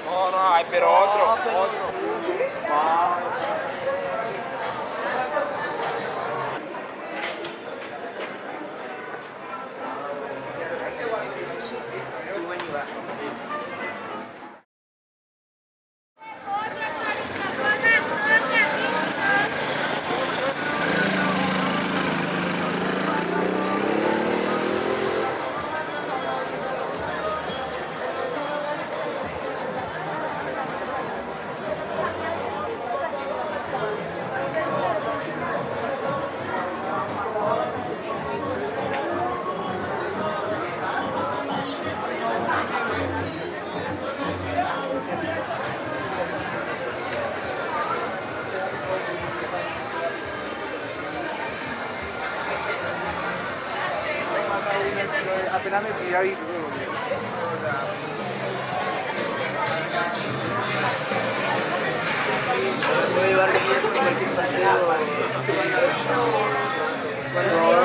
No, no, hay, pero otro. Apenas me fui a ir. Voy a llevar cualquier paseo. Cuando ahora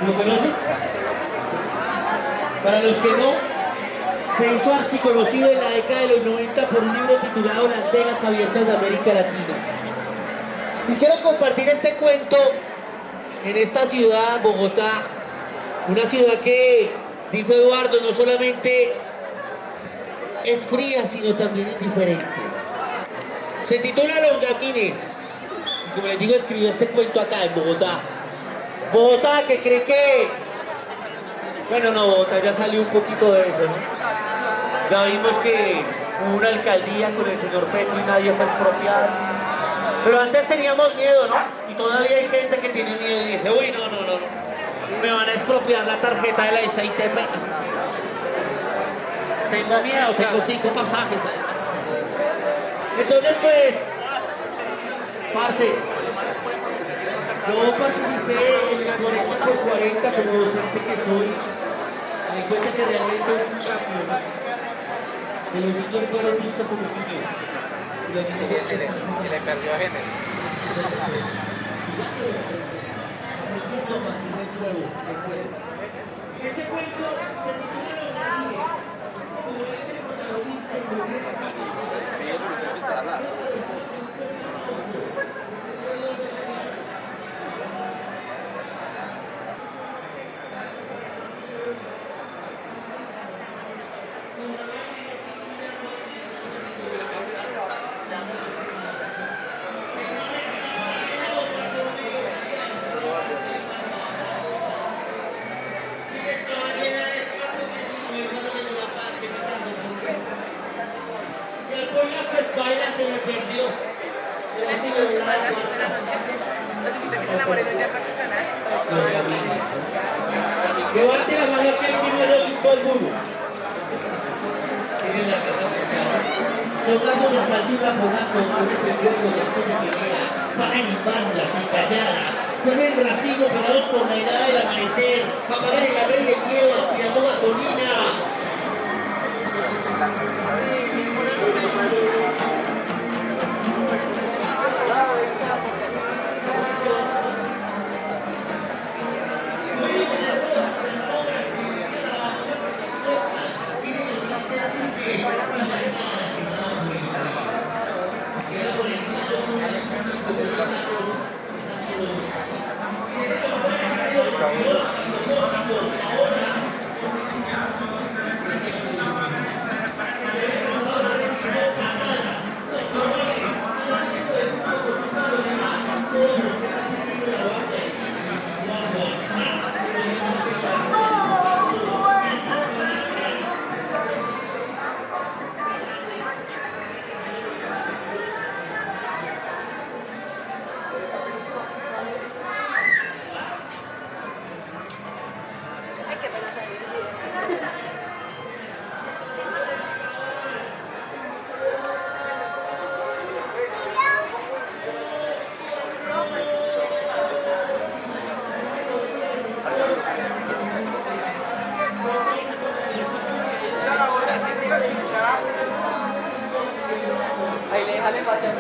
¿Lo conocen? Para los que no, se hizo archiconocido en la década de los 90 por un libro titulado Las Venas Abiertas de América Latina. Y quiero compartir este cuento en esta ciudad, Bogotá, una ciudad que, dijo Eduardo, no solamente es fría, sino también es diferente. Se titula Los Gamines. Y como les digo, escribió este cuento acá en Bogotá. Bogotá, que cree que... Bueno, no, Bogotá ya salió un poquito de eso, ¿no? Ya vimos que hubo una alcaldía con el señor Petro y nadie fue expropiado. Pero antes teníamos miedo, ¿no? Y todavía hay gente que tiene miedo y dice, uy, no, me van a expropiar la tarjeta de la SITP. tengo miedo, tengo 5 pasajes. Entonces pues, parce, yo participé en el 40 por 40 como docente que soy. Me di cuenta que realmente es un campeonato. Que los niños fueron vistos como niños. Y los niños Se le perdió a Génesis. Este cuento se titula Los Marines. Como es el protagonista en baila se me perdió. Levante la mano que tiene el obispo alguno. Son campos de asalto y raponazo, con ese juego después de pelea, pagan en bandas y calladas, con el racimo parados por la helada del amanecer, para pagar el hambre y el miedo aspirando gasolina. Ahí le déjale pasar.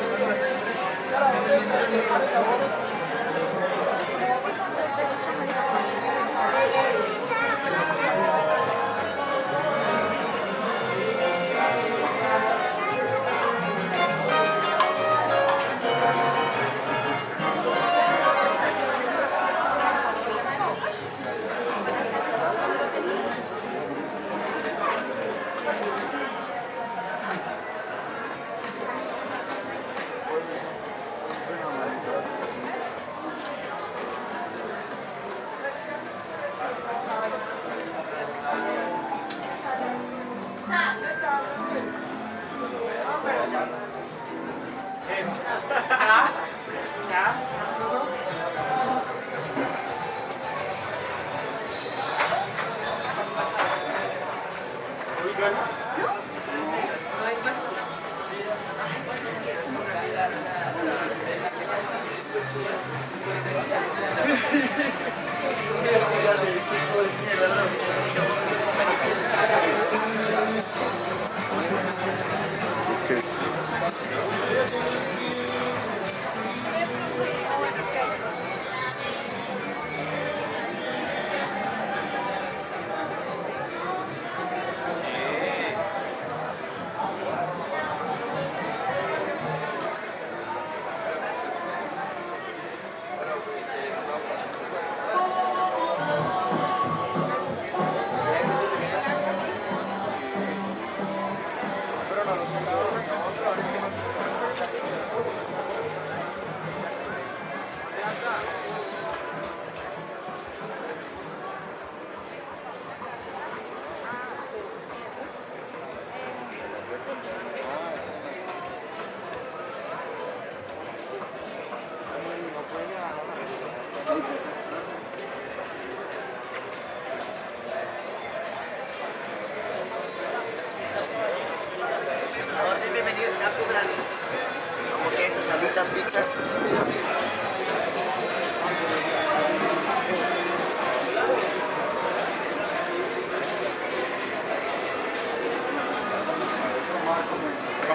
Como que esas alitas pizzas.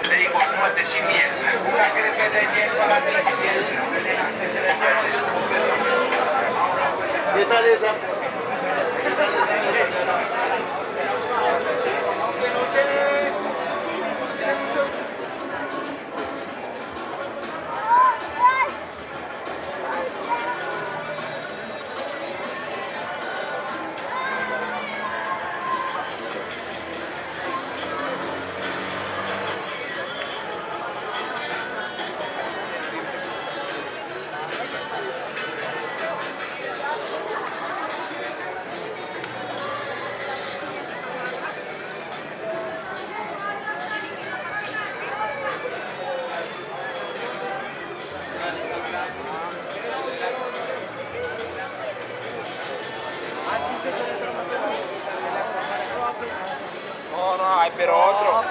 Te digo, almuerzo sin miel. Una crepe de miel para ti. ¿Qué tal esa? No, no, hay pero otro.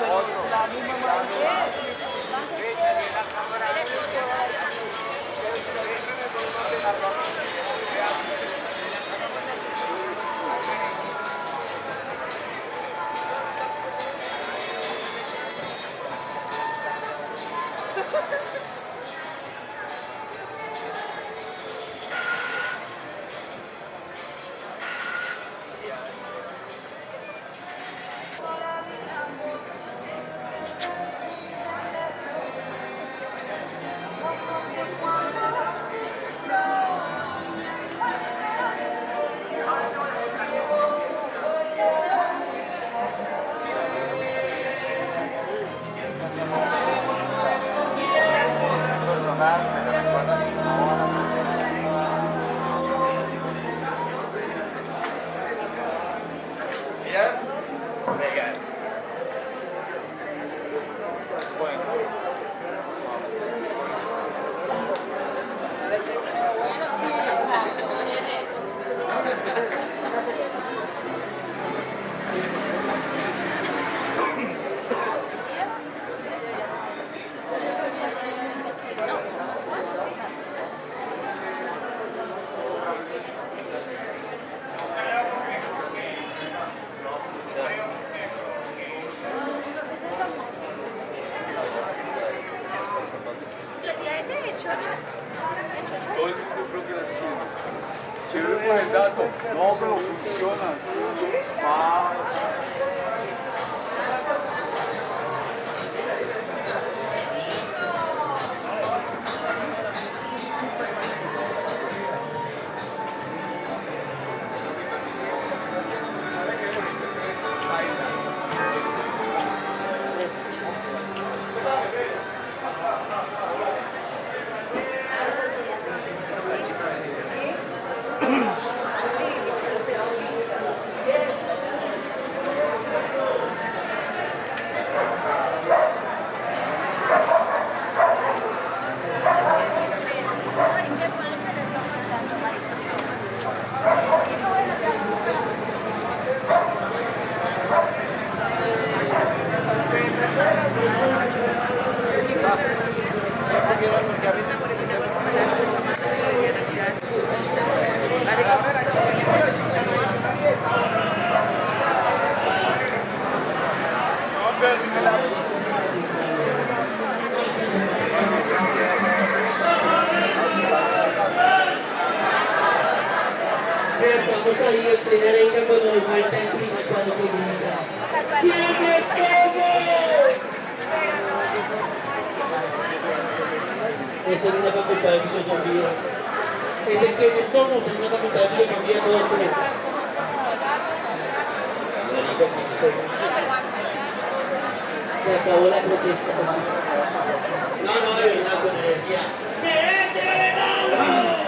Mira, legal. Bueno. Chévere con el dato. No, pero funciona. Ah. Estamos ahí en plena arenga cuando nos falta el clima, cuando se grita. ¿Quiénes somos? Eso es una facultad de filosofía. Es el quiénes somos en una facultad de filosofía todo esto. Se acabó la protesta. No, no, de verdad, con energía. ¡Me echen el agua!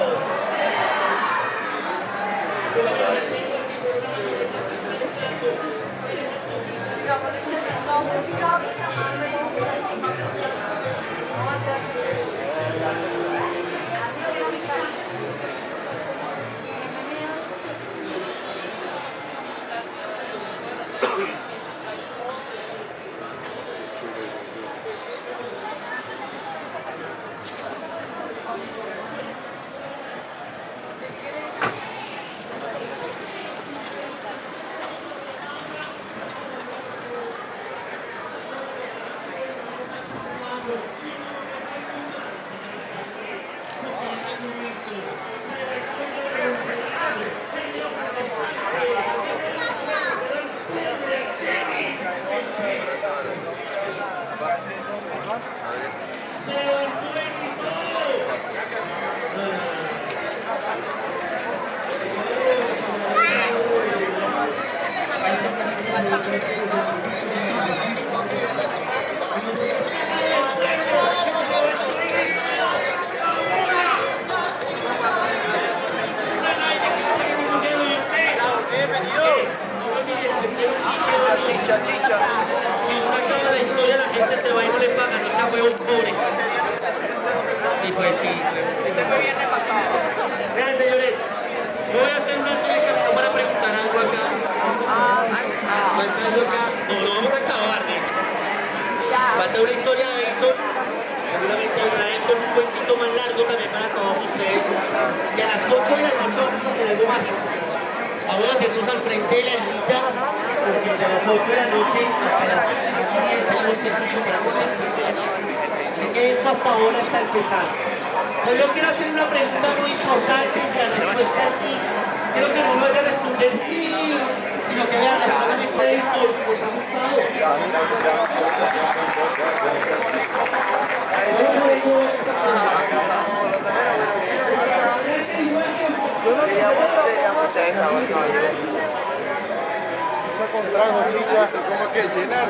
Chicha, chicha. Si uno acaba la historia, la gente se va y no le paga, no sea huevo pobre. Y pues sí. Vean, señores, yo voy a hacer un alto de camino para preguntar algo acá. Falta algo acá. No, lo vamos a acabar, de hecho. Falta una historia de eso. Seguramente Israel con un cuentito más largo también para todos ustedes. Y a las 8 de la noche vamos a hacer algo macho. Vamos a hacernos al frente de la ermita, porque desde las 8 de la noche hasta las 10 tenemos que así que esto hasta ahora está empezando. Pues yo quiero hacer una pregunta muy importante y la respuesta es sí. Quiero que no me vaya a responder sí, sino que vean la zona de crédito, que les ha gustado. Con trago, chicha, como que llenar.